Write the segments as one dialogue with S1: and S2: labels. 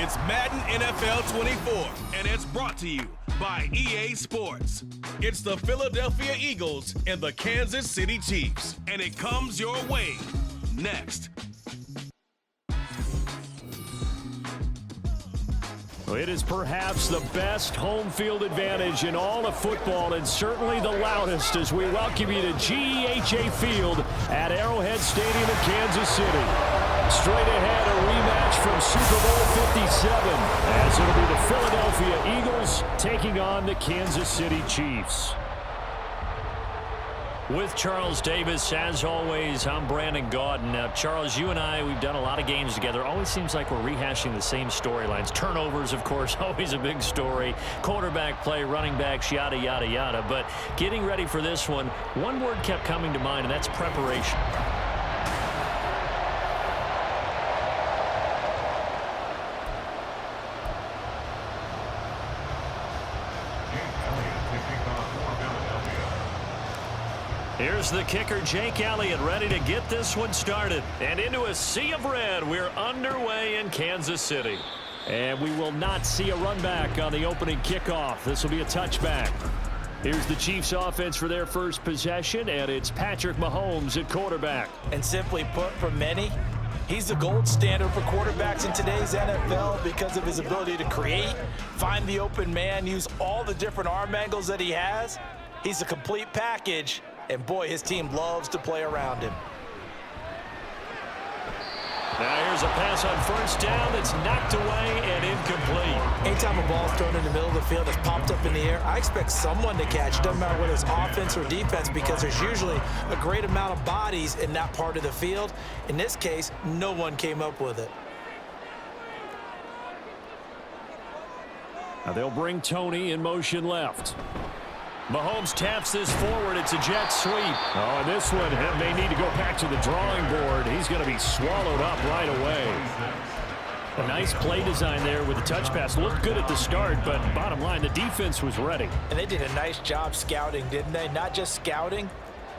S1: It's Madden NFL 24, and it's brought to you by EA Sports. It's the Philadelphia Eagles and the Kansas City Chiefs, and it comes your way next.
S2: It is perhaps the best home field advantage in all of football, and certainly the loudest, as we welcome you to GEHA Field at Arrowhead Stadium in Kansas City. Straight ahead, a rematch from Super Bowl 57, as it'll be the Philadelphia Eagles taking on the Kansas City Chiefs. With Charles Davis, as always, I'm Brandon Gaudin. Now, Charles, you and I, we've done a lot of games together. Always seems like we're rehashing the same storylines. Turnovers, of course, always a big story. Quarterback play, running backs, yada, yada, yada. But getting ready for this one word kept coming to mind, and that's preparation. Here's the kicker, Jake Elliott, ready to get this one started. And into a sea of red, we're underway in Kansas City. And we will not see a run back on the opening kickoff. This will be a touchback. Here's the Chiefs offense for their first possession, and it's Patrick Mahomes at quarterback.
S3: And simply put, for many, he's the gold standard for quarterbacks in today's NFL because of his ability to create, find the open man, use all the different arm angles that he has. He's a complete package. And, boy, his team loves to play around him.
S2: Now here's a pass on first down that's knocked away and incomplete.
S3: Anytime a ball's thrown in the middle of the field that's popped up in the air, I expect someone to catch. It doesn't matter whether it's offense or defense because there's usually a great amount of bodies in that part of the field. In this case, no one came up with it.
S2: Now they'll bring Tony in motion left. Mahomes taps this forward. It's a jet sweep. Oh, and this one may need to go back to the drawing board. He's going to be swallowed up right away. A nice play design there with the touch pass. Looked good at the start, but bottom line, the defense was ready.
S3: And they did a nice job scouting, didn't they? Not just scouting,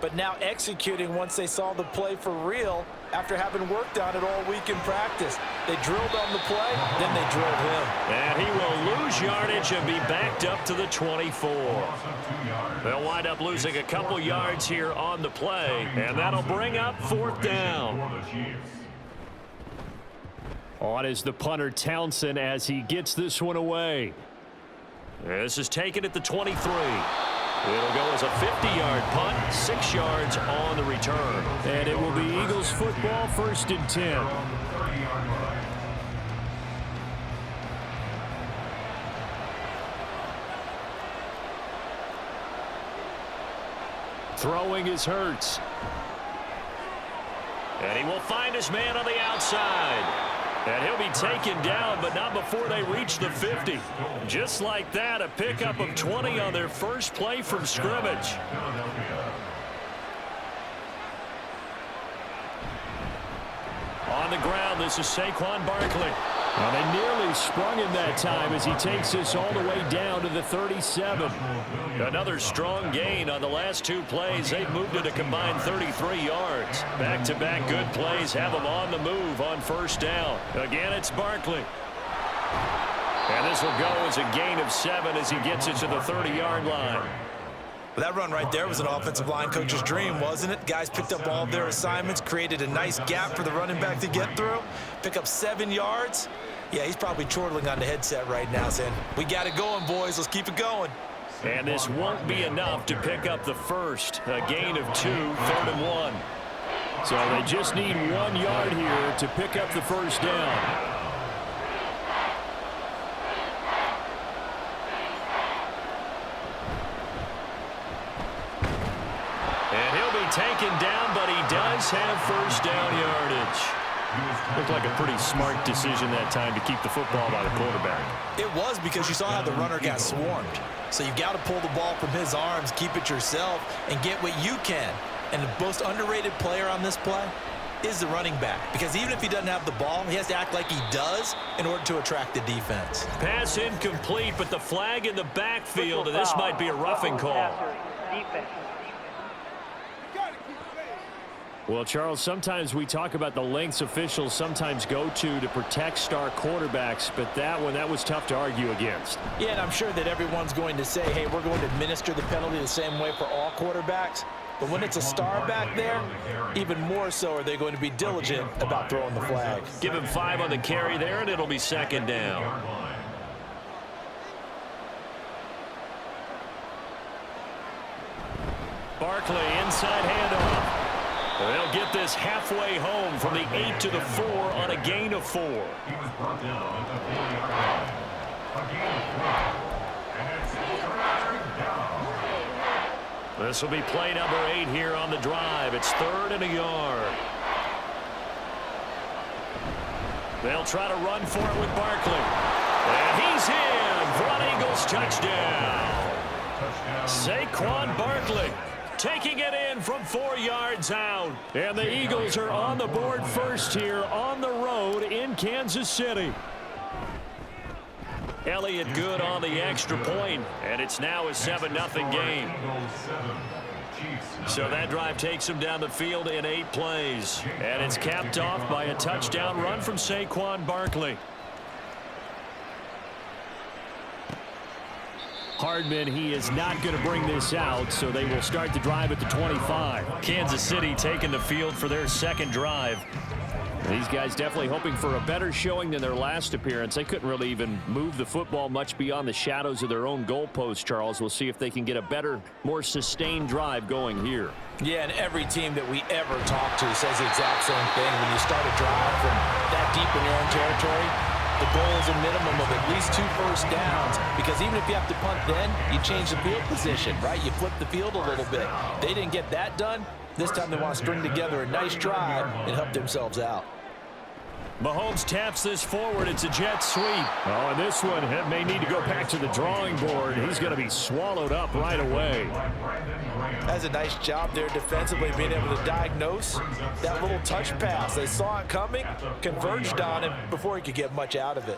S3: but now executing once they saw the play for real after having worked on it all week in practice. They drilled on the play, then they drilled him.
S2: And he will lose yardage and be backed up to the 24. They'll wind up losing a couple yards here on the play, and that'll bring up fourth down. On is the punter Townsend as he gets this one away. This is taken at the 23. It'll go as a 50-yard punt, 6 yards on the return. And it will be Eagles football, 1st and 10. Throwing is Hurts. And he will find his man on the outside. And he'll be taken down, but not before they reach the 50. Just like that, a pickup of 20 on their first play from scrimmage. On the ground, this is Saquon Barkley. Well, they nearly sprung him that time as he takes this all the way down to the 37. Another strong gain on the last 2 plays. They've moved it a combined 33 yards. Back-to-back good plays have them on the move on first down. Again, it's Barkley. And this will go as a gain of 7 as he gets it to the 30-yard line.
S3: Well, that run right there was an offensive line coach's dream, wasn't it? Guys picked up all of their assignments, created a nice gap for the running back to get through, pick up 7 yards. Yeah, he's probably chortling on the headset right now saying, we got it going, boys. Let's keep it going.
S2: And this won't be enough to pick up the first. A gain of 2, 3rd and 1. So they just need 1 yard here to pick up the first down. Taken down, but he does have first down yardage. Looked like a pretty smart decision that time to keep the football by the quarterback.
S3: It was because you saw how the runner got swarmed. So you got to pull the ball from his arms, keep it yourself, and get what you can. And the most underrated player on this play is the running back. Because even if he doesn't have the ball, he has to act like he does in order to attract the defense.
S2: Pass incomplete, but the flag in the backfield, and this might be a roughing call. Well, Charles, sometimes we talk about the lengths officials sometimes go to protect star quarterbacks, but that was tough to argue against.
S3: Yeah, and I'm sure that everyone's going to say, hey, we're going to administer the penalty the same way for all quarterbacks. But when it's a star back there, even more so are they going to be diligent about throwing the flag.
S2: Give him 5 on the carry there, and it'll be second down. Barkley, inside handoff. They'll get this halfway home from the 8 to the 4 on a gain of 4. This will be play number 8 here on the drive. It's 3rd and a yard. They'll try to run for it with Barkley. And he's in for an Eagles touchdown. Saquon Barkley taking it in from 4 yards out. And the Eagles are on the board first here on the road in Kansas City. Elliott good on the extra point, and it's now a 7-0 game. So that drive takes him down the field in 8 plays. And it's capped off by a touchdown run from Saquon Barkley. Hardman, he is not going to bring this out, so they will start the drive at the 25. Kansas City taking the field for their second drive. These guys definitely hoping for a better showing than their last appearance. They couldn't really even move the football much beyond the shadows of their own goalpost, Charles. We'll see if they can get a better, more sustained drive going here.
S3: Yeah, and every team that we ever talk to says the exact same thing. When you start a drive from that deep in your own territory, the goal is a minimum of at least 2 first downs, because even if you have to punt then, you change the field position, right? You flip the field a little bit. They didn't get that done. This time they want to string together a nice drive and help themselves out.
S2: Mahomes taps this forward. It's a jet sweep. Oh, and this one may need to go back to the drawing board. He's going to be swallowed up right away.
S3: That's a nice job there defensively, being able to diagnose that little touch pass. They saw it coming, converged on him before he could get much out of it.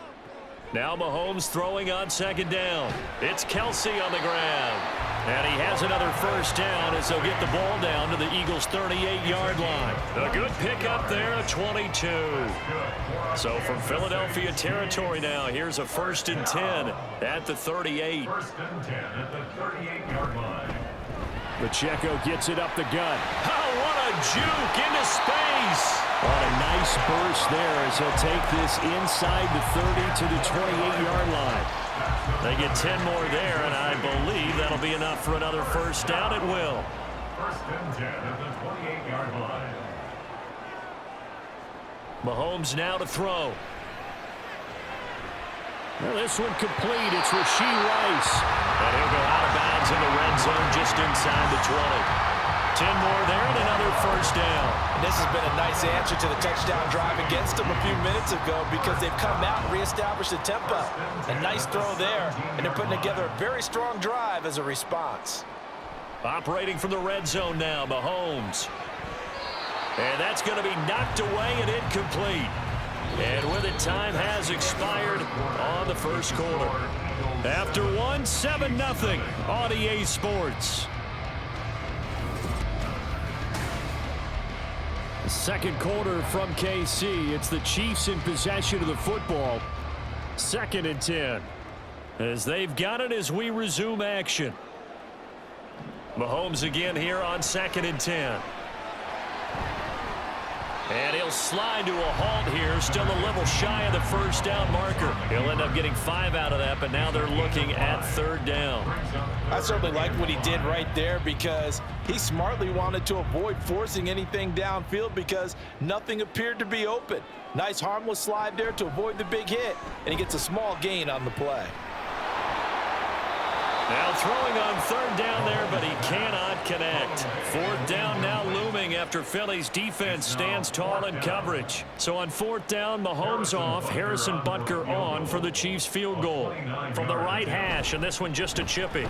S2: Now Mahomes throwing on second down. It's Kelsey on the ground. And he has another first down as they'll get the ball down to the Eagles' 38-yard line. A good pickup there, a 22. So from Philadelphia territory now, here's a 1st and 10 at the 38.
S1: 1st and 10 at the 38-yard line.
S2: Pacheco gets it up the gut. Oh, what a juke into space. What a nice burst there as he'll take this inside the 30 to the 28-yard line. They get 10 more there, and I believe that'll be enough for another first down. It will.
S1: 1st and 10 at the 28-yard line.
S2: Mahomes now to throw. Well, this one complete. It's Rashee Rice. And he'll go out of bounds in the red zone just inside the 20. 10 more there and another first down.
S3: And this has been a nice answer to the touchdown drive against them a few minutes ago, because they've come out and reestablished the tempo. A nice throw there, and they're putting together a very strong drive as a response.
S2: Operating from the red zone now, Mahomes. And that's going to be knocked away and incomplete. And with it, time has expired on the first quarter. After one, 7-0 on EA Sports. Second quarter from KC. It's the Chiefs in possession of the football. 2nd and 10. As they've got it as we resume action. Mahomes again here on 2nd and 10. And he'll slide to a halt here, still a little shy of the first down marker. He'll end up getting 5 out of that, but now they're looking at 3rd down.
S3: I certainly like what he did right there, because he smartly wanted to avoid forcing anything downfield because nothing appeared to be open. Nice harmless slide there to avoid the big hit, and he gets a small gain on the play.
S2: Now throwing on 3rd down there, but he cannot connect. 4th down now looming after Philly's defense stands tall in coverage. So on 4th down, Mahomes off, Harrison Butker on for the Chiefs field goal. From the right hash, and this one just a chippy.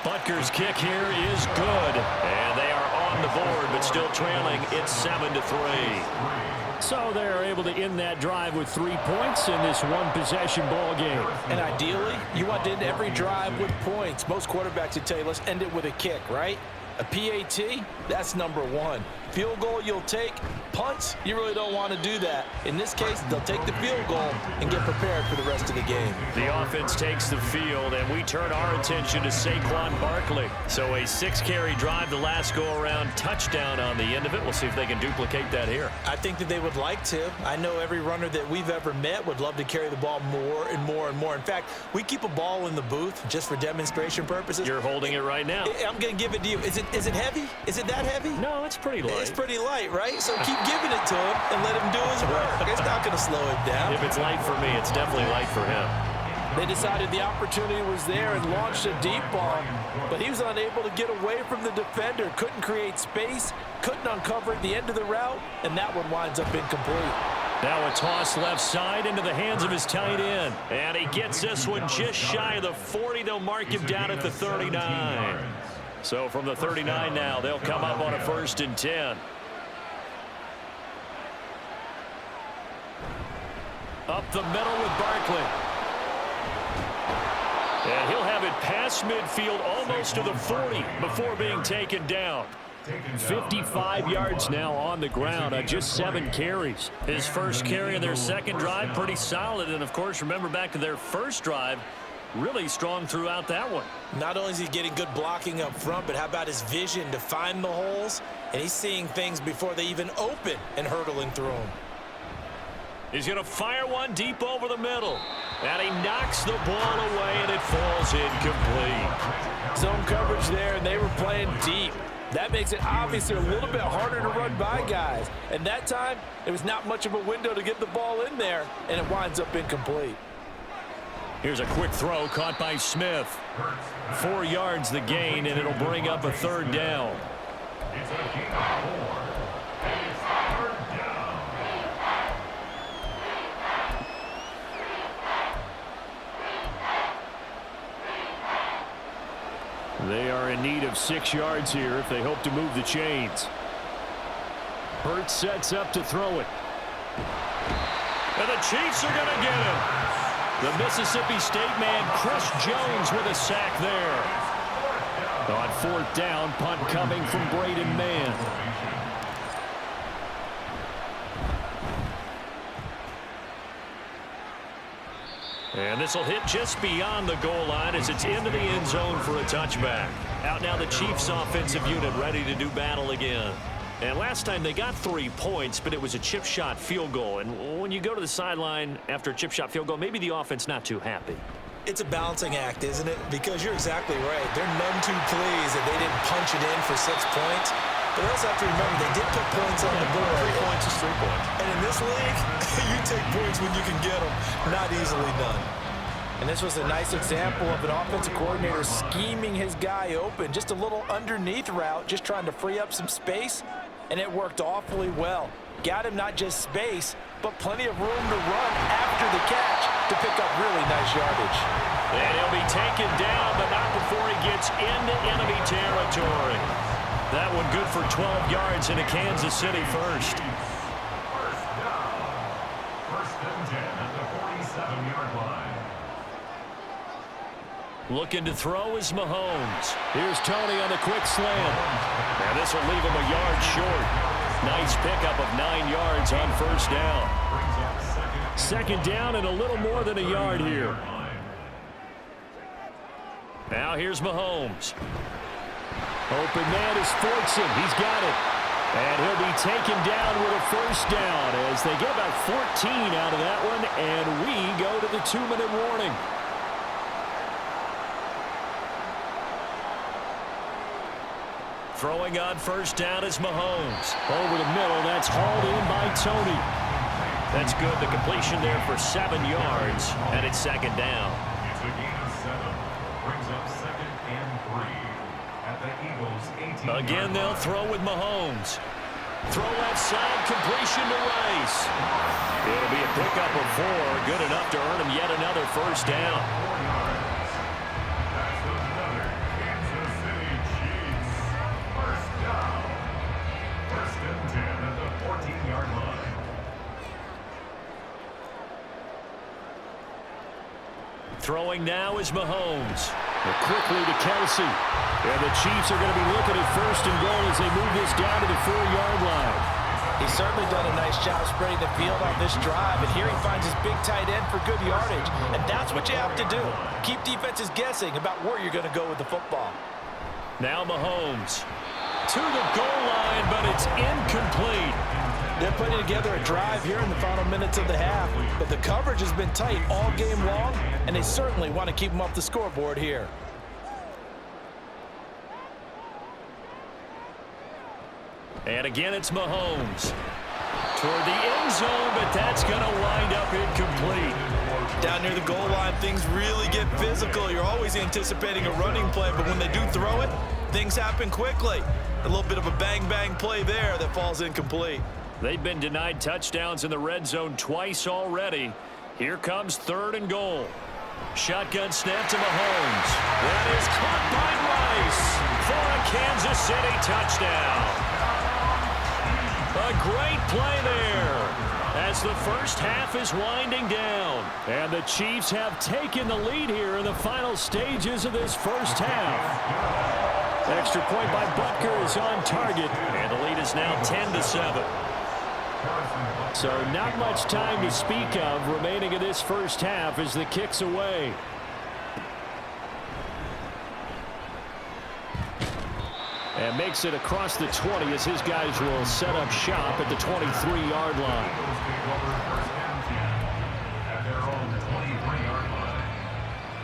S2: Butker's kick here is good. And they are on the board, but still trailing. It's 7-3. So they're able to end that drive with 3 points in this one-possession ball game.
S3: And ideally, you want to end every drive with points. Most quarterbacks would tell you, let's end it with a kick, right? A PAT, that's number one. Field goal you'll take. Punts, you really don't want to do that. In this case, they'll take the field goal and get prepared for the rest of the game.
S2: The offense takes the field, and we turn our attention to Saquon Barkley. So a 6-carry drive the last go-around, touchdown on the end of it. We'll see if they can duplicate that here.
S3: I think that they would like to. I know every runner that we've ever met would love to carry the ball more and more and more. In fact, we keep a ball in the booth just for demonstration purposes.
S2: You're holding it right now.
S3: I'm going to give it to you. Is it heavy? Is it that heavy?
S2: No, it's pretty light.
S3: It's pretty light, right? So keep giving it to him and let him do his work. It's not going to slow him down.
S2: If it's light for me, it's definitely light for him.
S4: They decided the opportunity was there and launched a deep ball, but he was unable to get away from the defender, couldn't create space, couldn't uncover the end of the route, and that one winds up incomplete.
S2: Now a toss left side into the hands of his tight end. And he gets this one just shy of the 40. They'll mark him down at the 39. So from the 39 now, they'll come up on a 1st and 10. Up the middle with Barkley. And he'll have it past midfield almost to the 40 before being taken down. 55 yards now on the ground on just 7 carries. His first carry in their second drive, pretty solid. And, of course, remember back to their first drive, really strong throughout that one.
S3: Not only is he getting good blocking up front, but how about his vision to find the holes? And he's seeing things before they even open and hurtling through them.
S2: He's going to fire one deep over the middle. And he knocks the ball away, and it falls incomplete.
S4: Zone coverage there, and they were playing deep. That makes it obviously a little bit harder to run by guys. And that time, it was not much of a window to get the ball in there, and it winds up incomplete.
S2: Here's a quick throw caught by Smith. 4 yards the gain, and it'll bring up a 3rd down.
S5: It's a gain of 4. And it's 3rd down.
S2: They are in need of 6 yards here if they hope to move the chains. Hurts sets up to throw it. And the Chiefs are going to get him. The Mississippi State man, Chris Jones, with a sack there. On 4th down, punt coming from Braden Mann. And this will hit just beyond the goal line as it's into the end zone for a touchback. Out now the Chiefs offensive unit ready to do battle again. And last time they got 3 points, but it was a chip shot field goal. And when you go to the sideline after a chip shot field goal, maybe the offense not too happy.
S3: It's a balancing act, isn't it? Because you're exactly right. They're none too pleased that they didn't punch it in for 6 points. But also have to remember, they did put points on the board.
S2: 3 points is 3 points.
S3: And in this league, you take points when you can get them. Not easily done.
S4: And this was a nice example of an offensive coordinator scheming his guy open. Just a little underneath route, just trying to free up some space. And it worked awfully well. Got him not just space, but plenty of room to run after the catch to pick up really nice yardage.
S2: And he'll be taken down, but not before he gets into enemy territory. That one good for 12 yards into Kansas City first.
S5: First down. 1st and 10 at the 47-yard line.
S2: Looking to throw is Mahomes. Here's Tony on the quick slam. And this will leave him a yard short. Nice pickup of 9 yards on 1st down. Second down and a little more than a yard here. Now here's Mahomes. Open man is Fortson. He's got it. And he'll be taken down with a 1st down as they get about 14 out of that one. And we go to the 2-minute warning. Throwing on 1st down is Mahomes. Over the middle, that's hauled in by Tony. That's good. The completion there for 7 yards, and it's 2nd down.
S5: It's a gain of 7. Brings up 2nd and 3 at the Eagles' 18.
S2: Again, they'll throw with Mahomes. Throw left side, completion to Rice. It'll be a pickup of 4, good enough to earn him yet another 1st down.
S5: 4 yards. That's another Kansas City Chiefs. 1st down. 1st and 10 at the 14-yard line.
S2: Throwing now is Mahomes. Quickly to Kelsey. And the Chiefs are going to be looking at first and goal as they move this down to the 4-yard line.
S4: He's certainly done a nice job spreading the field on this drive, and here he finds his big tight end for good yardage. And that's what you have to do. Keep defenses guessing about where you're going to go with the football.
S2: Now Mahomes to the goal line, but it's incomplete.
S4: They're putting together a drive here in the final minutes of the half, but the coverage has been tight all game long, and they certainly want to keep them off the scoreboard here.
S2: And again, it's Mahomes toward the end zone, but that's going to wind up incomplete.
S3: Down near the goal line, things really get physical. You're always anticipating a running play, but when they do throw it, things happen quickly. A little bit of a bang-bang play there that falls incomplete.
S2: They've been denied touchdowns in the red zone twice already. Here comes 3rd and goal. Shotgun snap to Mahomes. That is caught by Rice for a Kansas City touchdown. A great play there as the first half is winding down. And the Chiefs have taken the lead here in the final stages of this first half. Extra point by Butker is on target, and the lead is now 10-7. So not much time to speak of remaining in this first half as the kick's away. And makes it across the 20 as his guys will set up shop at the 23-yard line.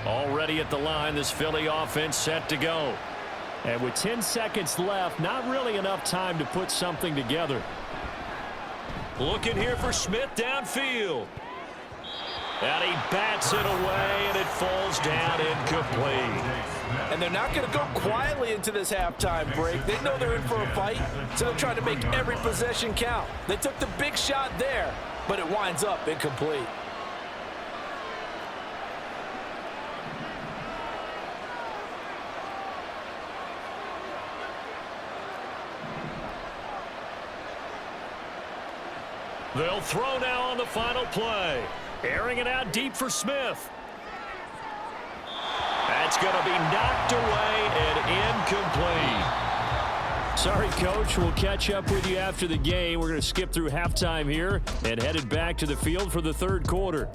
S2: Already at the line, this Philly offense set to go. And with 10 seconds left, not really enough time to put something together. Looking here for Smith downfield. And he bats it away, and it falls down incomplete.
S4: And they're not going to go quietly into this halftime break. They know they're in for a fight, so they're trying to make every possession count. They took the big shot there, but it winds up incomplete.
S2: They'll throw now on the final play. Airing it out deep for Smith. That's going to be knocked away and incomplete. Sorry, Coach. We'll catch up with you after the game. We're going to skip through halftime here and headed back to the field for the 3rd quarter.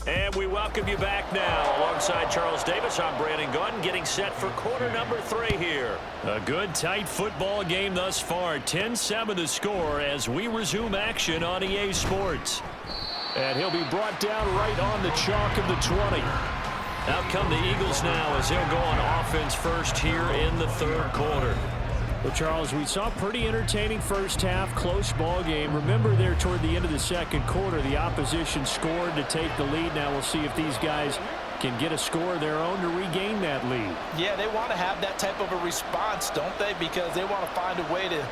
S2: And we welcome you back now. Alongside Charles Davis, I'm Brandon Gunn, getting set for quarter number 3 here. A good, tight football game thus far. 10-7 the score as we resume action on EA Sports. And he'll be brought down right on the chalk of the 20. Out come the Eagles now as they'll go on offense first here in the 3rd quarter. Well, Charles, we saw a pretty entertaining first half, close ball game. Remember there toward the end of the 2nd quarter, the opposition scored to take the lead. Now we'll see if these guys can get a score of their own to regain that lead.
S4: Yeah, they want to have that type of a response, don't they? Because they want to find a way to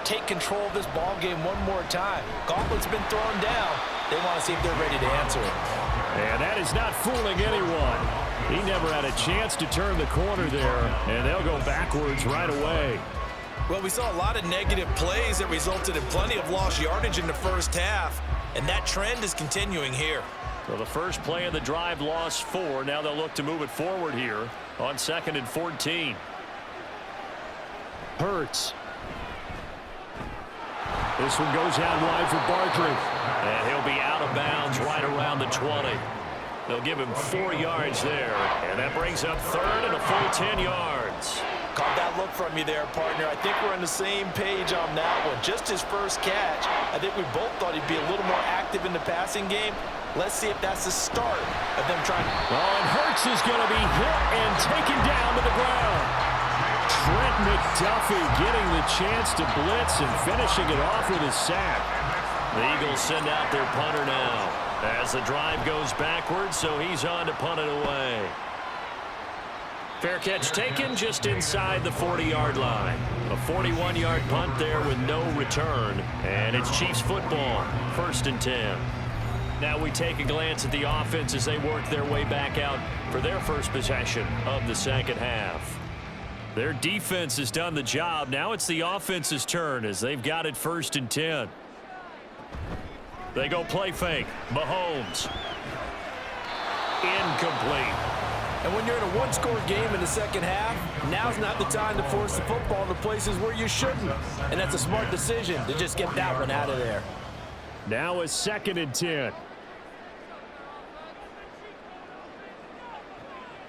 S4: take control of this ball game one more time. Gauntlet's been thrown down. They want to see if they're ready to answer it.
S2: And that is not fooling anyone. He never had a chance to turn the corner there, and they'll go backwards right away.
S3: Well, we saw a lot of negative plays that resulted in plenty of lost yardage in the first half, and that trend is continuing here.
S2: So the first play of the drive lost 4. Now they'll look to move it forward here on 2nd and 14. Hurts. This one goes out wide for Barkley. And he'll be out of bounds right around the 20. They'll give him 4 yards there. And that brings up 3rd and a full 10 yards.
S4: Caught that look from you there, partner. I think we're on the same page on that one. Just his first catch. I think we both thought he'd be a little more active in the passing game. Let's see if that's the start of them trying to...
S2: Oh, and Hurts is going to be hit and taken down to the ground. Trent McDuffie getting the chance to blitz and finishing it off with a sack. The Eagles send out their punter now as the drive goes backwards, so he's on to punt it away. Fair catch taken just inside the 40-yard line. A 41-yard punt there with no return, and it's Chiefs football, 1st and 10. Now we take a glance at the offense as they work their way back out for their first possession of the 2nd half. Their defense has done the job. Now it's the offense's turn as they've got it 1st and 10. They go play fake. Mahomes. Incomplete.
S4: And when you're in a one-score game in the second half, now's not the time to force the football to places where you shouldn't. And that's a smart decision to just get that one out of there.
S2: Now a 2nd and 10.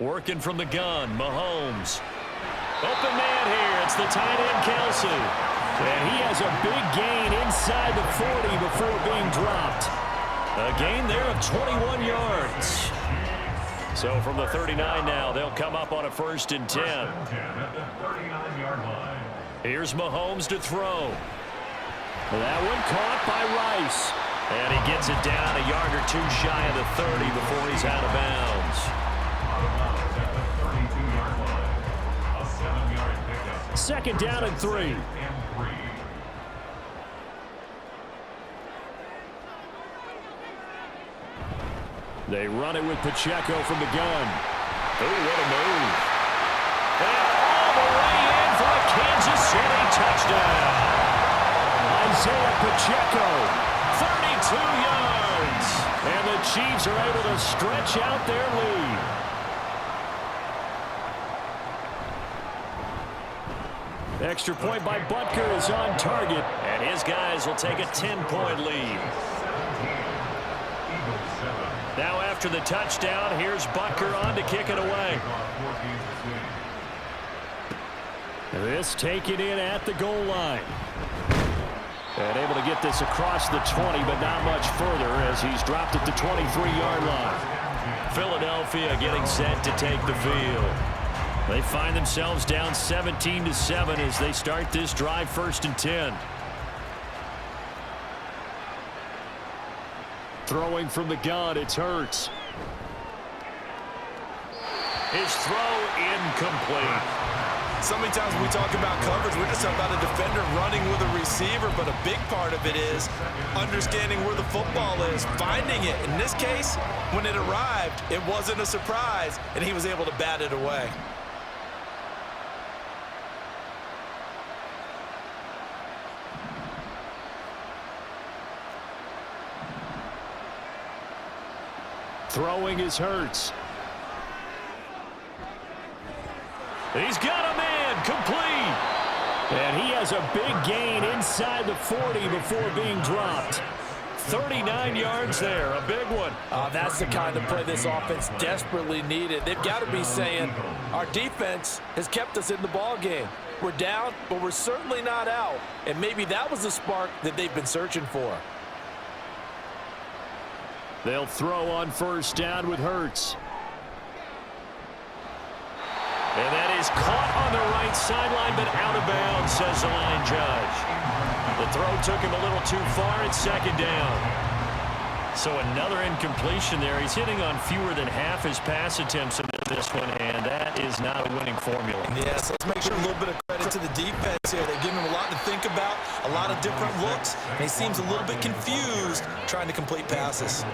S2: Working from the gun, Mahomes. Open man here. It's the tight end, Kelsey. And he has a big gain inside the 40 before being dropped. A gain there of 21 yards. So from the 39 now, they'll come up on a 1st and 10. Here's Mahomes to throw. That one caught by Rice. And he gets it down a yard or two shy of the 30 before he's out of bounds. 2nd down and 3. They run it with Pacheco from the gun. Oh, what a move. And all the way in for a Kansas City touchdown. Isaiah Pacheco, 32 yards. And the Chiefs are able to stretch out their lead. Extra point by Butker is on target. And his guys will take a 10-point lead. Now after the touchdown, here's Butker on to kick it away. This taken in at the goal line. And able to get this across the 20, but not much further as he's dropped at the 23-yard line. Philadelphia getting set to take the field. They find themselves down 17-7 as they start this drive 1st and 10. Throwing from the gun, it's Hurts. His throw incomplete.
S3: So many times when we talk about coverage, we're just talking about a defender running with a receiver, but a big part of it is understanding where the football is, finding it. In this case, when it arrived, it wasn't a surprise, and he was able to bat it away.
S2: Throwing is Hurts. He's got a man complete. And he has a big gain inside the 40 before being dropped. 39 yards there, a big one.
S4: That's the kind of play this offense desperately needed. They've got to be saying, our defense has kept us in the ball game. We're down, but we're certainly not out. And maybe that was the spark that they've been searching for.
S2: They'll throw on 1st down with Hurts. And that is caught on the right sideline, but out of bounds, says the line judge. The throw took him a little too far. It's 2nd down. So another incompletion there. He's hitting on fewer than half his pass attempts in this one, and that is not a winning formula.
S3: Yes, let's make sure a little bit of credit to the defense here. They've given him a lot to think about, a lot of different looks, and he seems a little bit confused trying to complete passes.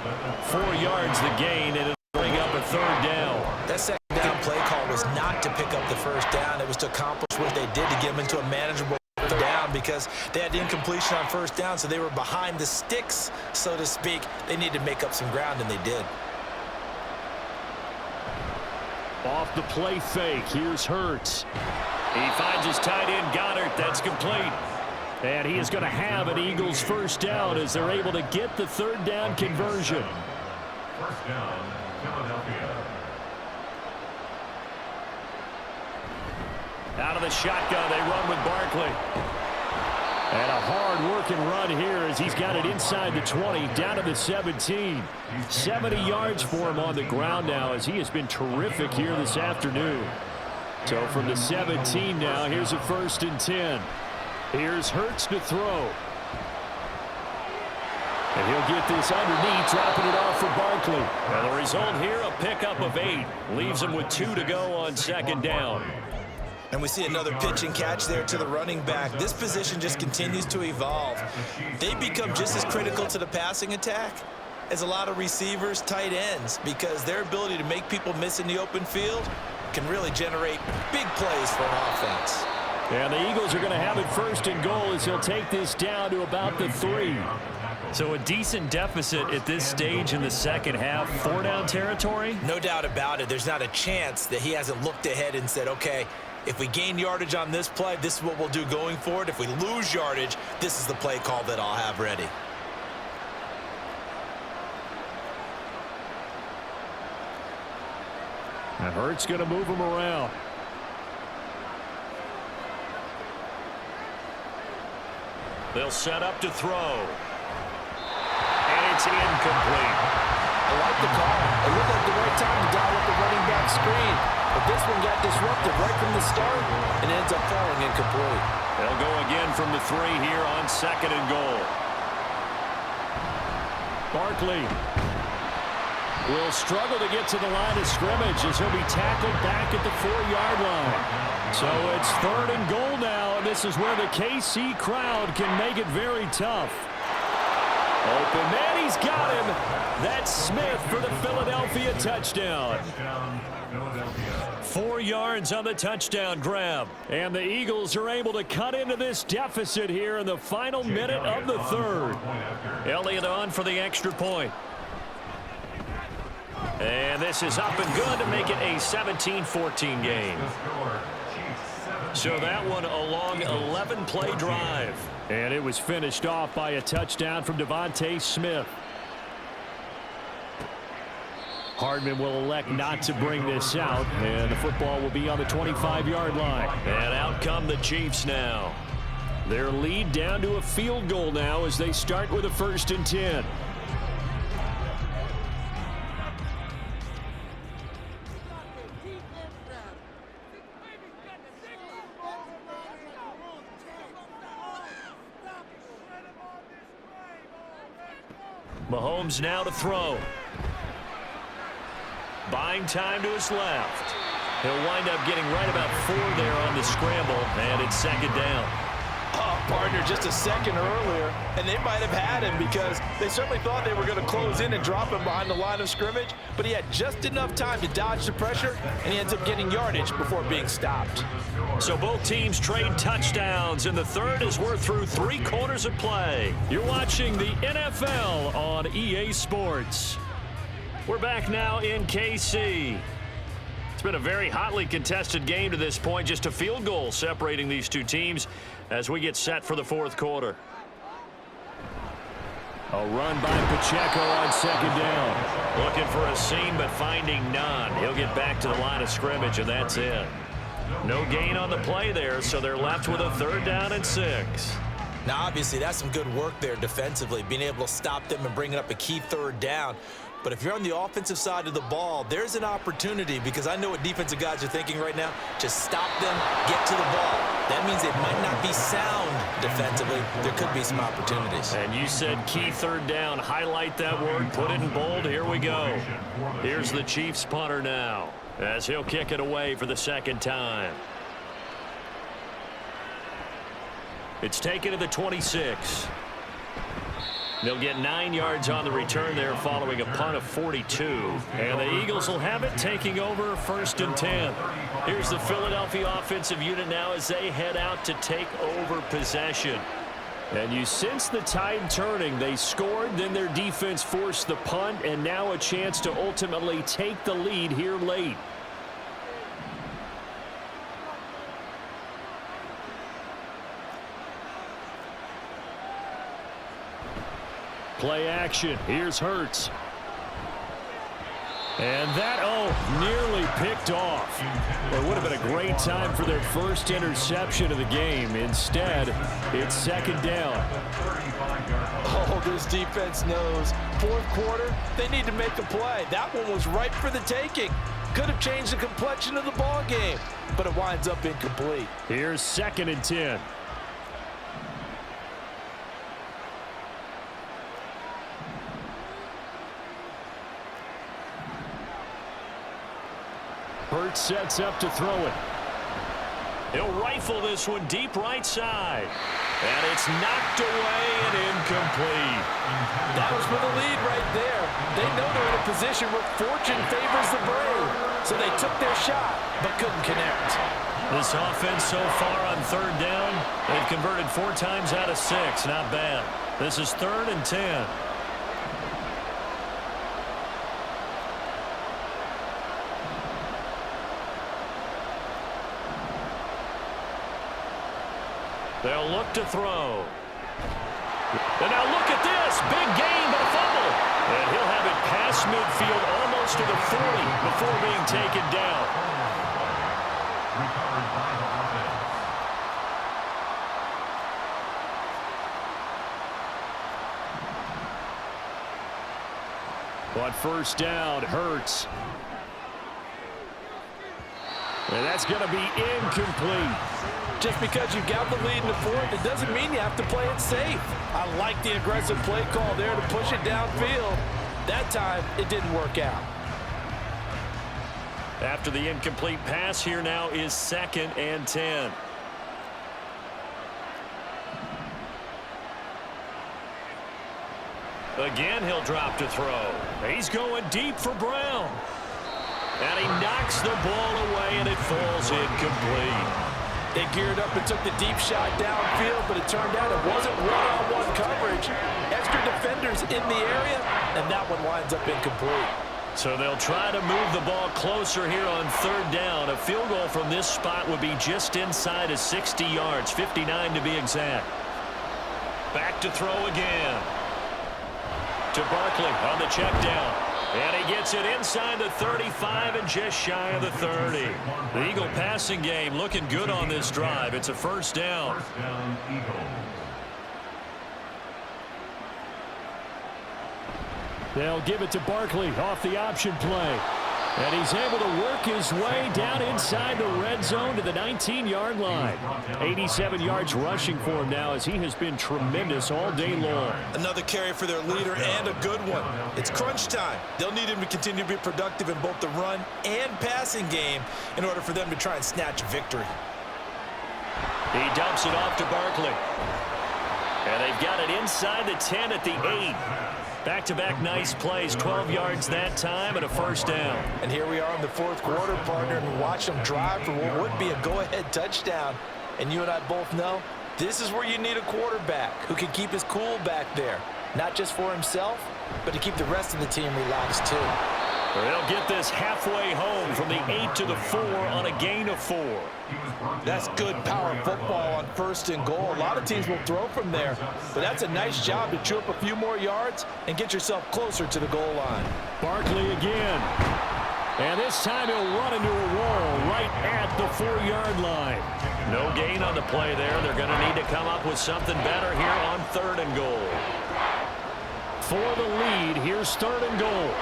S2: 4 yards the gain, and it'll bring up a 3rd down.
S3: That 2nd down play call was not to pick up the 1st down. It was to accomplish what they did to get him into a manageable down because they had incompletion on 1st down, so they were behind the sticks, so to speak. They needed to make up some ground, and they did.
S2: Off the play fake, here's Hurts. He finds his tight end, Goddard. That's complete. And he is going to have an Eagles 1st down as they're able to get the 3rd down conversion.
S5: 1st down, Philadelphia.
S2: Out of the shotgun, they run with Barkley. And a hard-working run here as he's got it inside the 20, down to the 17. 70 yards for him on the ground now as he has been terrific here this afternoon. So from the 17 now, here's a 1st and 10. Here's Hurts to throw. And he'll get this underneath, dropping it off for Barkley. And the result here, a pickup of 8. Leaves him with 2 to go on 2nd down.
S3: And we see another pitch and catch there to the running back. This position just continues to evolve. They become just as critical to the passing attack as a lot of receivers, tight ends, because their ability to make people miss in the open field can really generate big plays for an offense.
S2: And the Eagles are going to have it 1st and goal as he'll take this down to about the 3. So a decent deficit at this stage in the second half. 4-down territory?
S3: No doubt about it. There's not a chance that he hasn't looked ahead and said, okay, if we gain yardage on this play, this is what we'll do going forward. If we lose yardage, this is the play call that I'll have ready.
S2: And Hurts going to move him around. They'll set up to throw. And it's incomplete.
S4: I like the call. It looked like the right time to dial up the running back screen. But this one got disrupted right from the start and ends up falling incomplete.
S2: They'll go again from the 3 here on 2nd and goal. Barkley will struggle to get to the line of scrimmage as he'll be tackled back at the 4-yard line. So it's 3rd and goal now, and this is where the KC crowd can make it very tough. Open man, he's got him. That's Smith for the Philadelphia touchdown. 4 yards on the touchdown grab. And the Eagles are able to cut into this deficit here in the final minute of the 3rd. Elliott on for the extra point. And this is up and good to make it a 17-14 game. So that one a long 11-play drive. And it was finished off by a touchdown from Devontae Smith. Hardman will elect not to bring this out, and the football will be on the 25-yard line. And out come the Chiefs now. Their lead down to a field goal now as they start with a 1st and 10. Mahomes now to throw. Buying time to his left. He'll wind up getting right about 4 there on the scramble, and it's 2nd down.
S4: Oh, partner, just a second earlier, and they might have had him because they certainly thought they were going to close in and drop him behind the line of scrimmage, but he had just enough time to dodge the pressure, and he ends up getting yardage before being stopped.
S2: So both teams trade touchdowns, and the 3rd as we're through 3 quarters of play. You're watching the NFL on EA Sports. We're back now in KC. It's been a very hotly contested game to this point. Just a field goal separating these two teams as we get set for the 4th quarter. A run by Pacheco on 2nd down. Looking for a seam, but finding none. He'll get back to the line of scrimmage, and that's it. No gain on the play there, so they're left with a 3rd down and 6.
S3: Now, obviously, that's some good work there defensively, being able to stop them and bringing up a key 3rd down. But if you're on the offensive side of the ball, there's an opportunity, because I know what defensive guys are thinking right now. Just stop them, get to the ball. That means they might not be sound defensively. There could be some opportunities.
S2: And you said key 3rd down. Highlight that word. Put it in bold. Here we go. Here's the Chiefs punter now as he'll kick it away for the 2nd time. It's taken to the 26. They'll get 9 yards on the return there following a punt of 42. And the Eagles will have it taking over 1st and 10. Here's the Philadelphia offensive unit now as they head out to take over possession. And you sense the tide turning. They scored, then their defense forced the punt, and now a chance to ultimately take the lead here late. Play action. Here's Hurts. And that, nearly picked off. It would have been a great time for their first interception of the game. Instead, it's 2nd down.
S4: Oh, this defense knows. 4th quarter, they need to make a play. That one was ripe for the taking. Could have changed the complexion of the ball game, but it winds up incomplete.
S2: Here's 2nd and 10. Hurts sets up to throw it. He'll rifle this one deep right side. And it's knocked away and incomplete.
S4: That was for the lead right there. They know they're in a position where fortune favors the brave. So they took their shot, but couldn't connect.
S2: This offense so far on 3rd down, they've converted 4 times out of 6. Not bad. This is 3rd and 10. They'll look to throw. And now look at this. Big gain, but a fumble. And he'll have it past midfield almost to the 40 before being taken down.
S5: Recovered by the offense.
S2: But first down, Hurts. And that's going to be incomplete.
S4: Just because you've got the lead in the fourth, it doesn't mean you have to play it safe. I like the aggressive play call there to push it downfield. That time, it didn't work out.
S2: After the incomplete pass, here now is 2nd and 10. Again, he'll drop to throw. He's going deep for Brown. And he knocks the ball away, and it falls incomplete.
S4: They geared up and took the deep shot downfield, but it turned out it wasn't one-on-one coverage. Extra defenders in the area, and that one winds up incomplete.
S2: So they'll try to move the ball closer here on 3rd down. A field goal from this spot would be just inside of 60 yards, 59 to be exact. Back to throw again. To Barkley on the check down. And he gets it inside the 35 and just shy of the 30. The Eagle passing game looking good on this drive. It's a 1st down.
S5: First down, Eagles.
S2: They'll give it to Barkley off the option play. And he's able to work his way down inside the red zone to the 19-yard line. 87 yards rushing for him now as he has been tremendous all day long.
S3: Another carry for their leader and a good one. It's crunch time. They'll need him to continue to be productive in both the run and passing game in order for them to try and snatch a victory.
S2: He dumps it off to Barkley. And they've got it inside the 10 at the 8. Back-to-back nice plays, 12 yards that time and a 1st down.
S4: And here we are in the 4th quarter, partner, and watch them drive for what would be a go-ahead touchdown. And you and I both know this is where you need a quarterback who can keep his cool back there, not just for himself, but to keep the rest of the team relaxed too.
S2: They'll get this halfway home from the 8 to the 4 on a gain of 4.
S3: That's good power football on 1st and goal. A lot of teams will throw from there, but that's a nice job to chew up a few more yards and get yourself closer to the goal line.
S2: Barkley again. And this time he'll run into a wall right at the 4-yard line. No gain on the play there. They're going to need to come up with something better here on 3rd and goal. For the lead, here's 3rd and goal.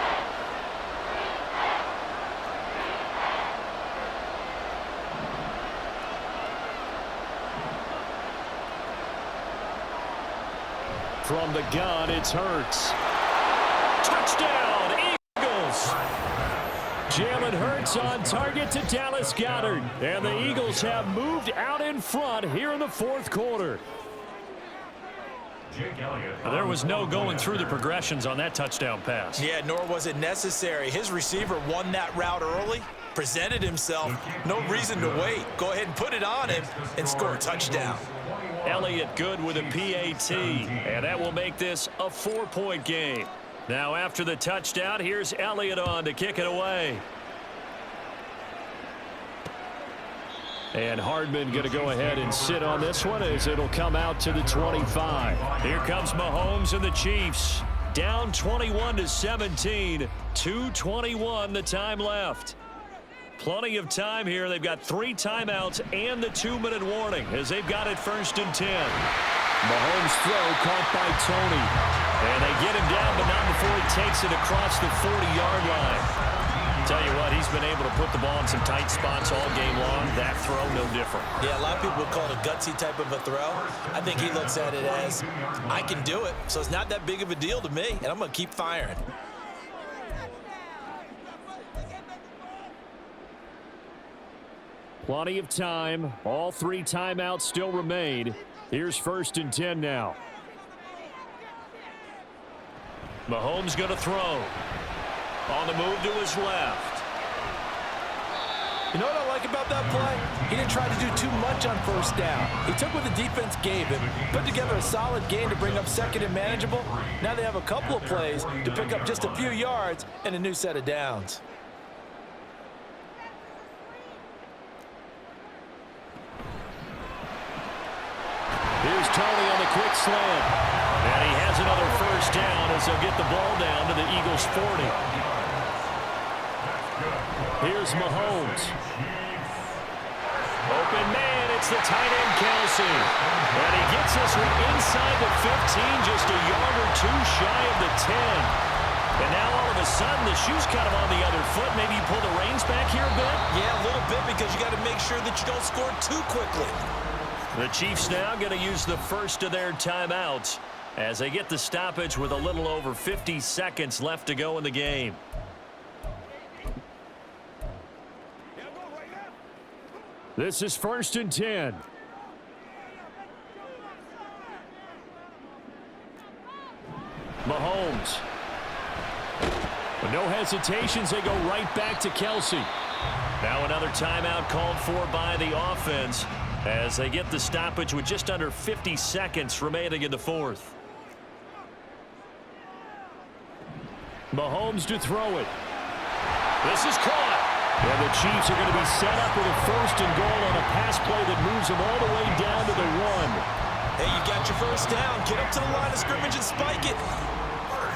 S2: From the gun, it's Hurts. Touchdown, Eagles! Jalen Hurts on target to Dallas Goedert. And the Eagles have moved out in front here in the 4th quarter. There was no going through the progressions on that touchdown pass.
S3: Yeah, nor was it necessary. His receiver won that route early, presented himself. No reason to wait. Go ahead and put it on him and score a touchdown.
S2: Elliott good with a PAT, and that will make this a 4-point game. Now after the touchdown, here's Elliott on to kick it away. And Hardman going to go ahead and sit on this one as it'll come out to the 25. Here comes Mahomes and the Chiefs. Down 21-17, 2:21 the time left. Plenty of time here. They've got 3 timeouts and the 2-minute warning as they've got it 1st and 10. Mahomes throw caught by Tony. And they get him down, but not before he takes it across the 40-yard line. Tell you what, he's been able to put the ball in some tight spots all game long. That throw, no different.
S3: Yeah, a lot of people would call it a gutsy type of a throw. I think he looks at it as, I can do it, so it's not that big of a deal to me, and I'm going to keep firing.
S2: Plenty of time. All 3 timeouts still remain. Here's 1st and 10 now. Mahomes going to throw. On the move to his left.
S4: You know what I like about that play? He didn't try to do too much on first down. He took what the defense gave him, put together a solid game to bring up second and manageable. Now they have a couple of plays to pick up just a few yards and a new set of downs.
S2: Here's Tony on the quick slant. And he has another first down as they'll get the ball down to the Eagles' 40. Here's Mahomes. Open man, it's the tight end, Kelsey. And he gets this one inside the 15, just a yard or two shy of the 10. And now all of a sudden, the shoe's kind of on the other foot. Maybe you pull the reins back here a bit?
S3: Yeah, a little bit, because you got to make sure that you don't score too quickly.
S2: The Chiefs now going to use the first of their timeouts as they get the stoppage with a little over 50 seconds left to go in the game. This is 1st and 10. Mahomes. With no hesitations, they go right back to Kelsey. Now another timeout called for by the offense as they get the stoppage with just under 50 seconds remaining in the fourth. Mahomes to throw it. This is caught. And the Chiefs are going to be set up with a 1st and goal on a pass play that moves them all the way down to the 1.
S3: Hey, you got your first down. Get up to the line of scrimmage and spike it.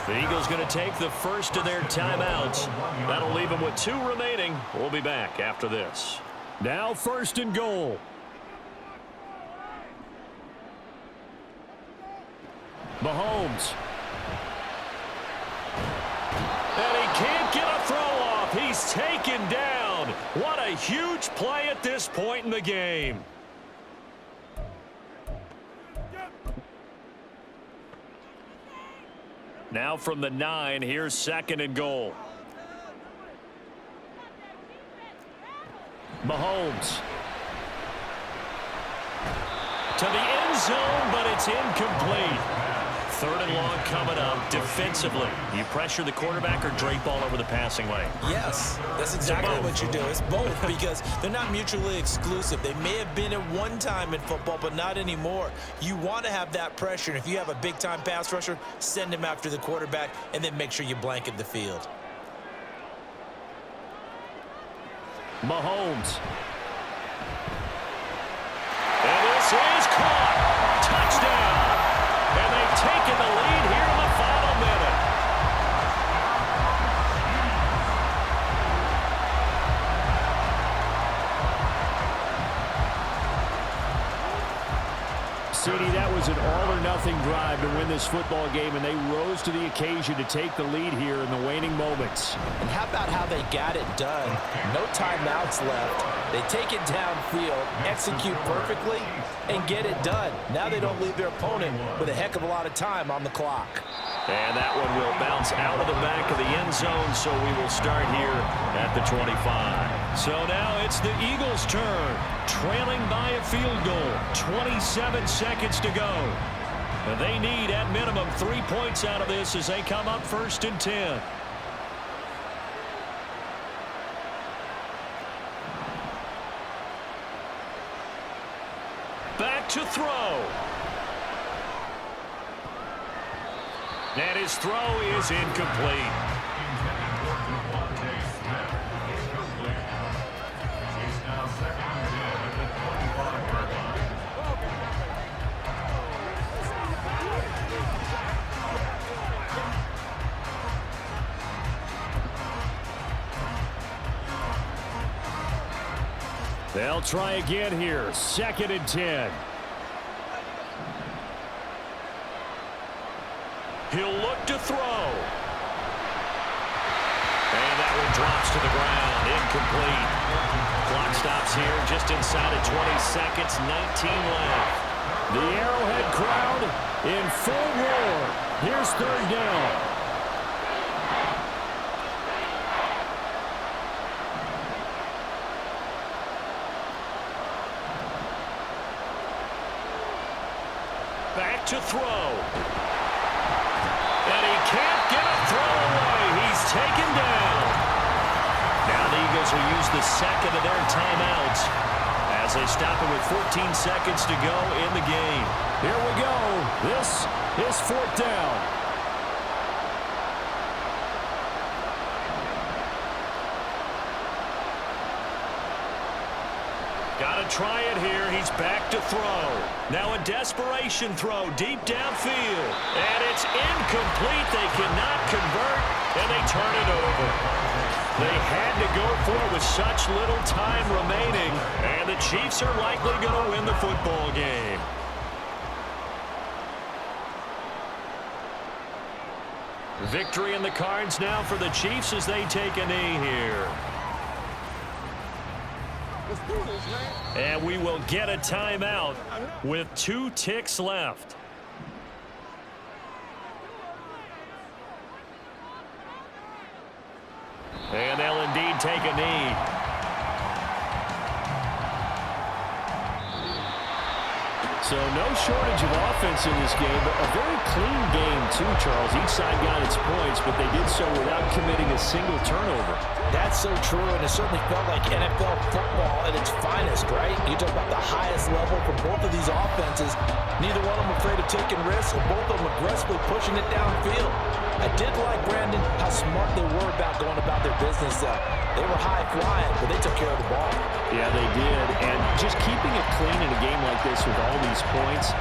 S2: The Eagles going to take the first of their timeouts. That'll leave them with 2 remaining. We'll be back after this. Now 1st and goal. Mahomes. And he can't get a throw off. He's taken down. What a huge play at this point in the game. Now from the 9, here's 2nd and goal. Mahomes. To the end zone, but it's incomplete. 3rd and long coming up defensively. You pressure the quarterback or drape all over the passing lane?
S3: Yes, that's exactly what you do. It's both, because they're not mutually exclusive. They may have been at one time in football, but not anymore. You want to have that pressure, and if you have a big-time pass rusher, send him after the quarterback, and then make sure you blanket the field.
S2: Mahomes. And this is caught. Touchdown. And they've taken the lead here in the final minute. CD, that was an all-or-nothing drive to win this football game, and they rose to the occasion to take the lead here in the waning moments.
S4: And how about how they got it done? No timeouts left. They take it downfield, execute perfectly, and get it done. Now they don't leave their opponent with a heck of a lot of time on the clock.
S2: And that one will bounce out of the back of the end zone, so we will start here at the 25. So now it's the Eagles' turn, trailing by a field goal, 27 seconds to go. And they need, at minimum, 3 points out of this as they come up 1st and 10. Back to throw. And his throw is incomplete. They'll try again here. 2nd and 10. He'll look to throw. And that one drops to the ground. Incomplete. Clock stops here just inside of 20 seconds. 19 left. The Arrowhead crowd in full roar. Here's 3rd down. Back to throw. And he can't get a throw away. He's taken down. Now the Eagles Eagles will use the second of their timeouts as they stop it with 14 seconds to go in the game. Here we go. This is fourth down. Got to try it here. He's back to throw. Now a desperation throw deep downfield. And it's incomplete. They cannot convert, and they turn it over. They had to go for it with such little time remaining, and the Chiefs are likely going to win the football game. Victory in the cards now for the Chiefs as they take a knee here. And we will get a timeout with 2 ticks left. And they'll indeed take a knee. So no shortage of offense in this game, but a very clean game too, Charles. Each side got its points, but they did so without committing a single turnover.
S4: That's so true, and it certainly felt like NFL football at its finest, right? You talk about the highest level for both of these offenses. Neither one of them afraid of taking risks, and both of them aggressively pushing it downfield. I did like, Brandon, how smart they were about going about their business. They were high-flying, but they took care of the ball.
S2: Yeah, they did, and just keeping it clean in a game like this with all these points,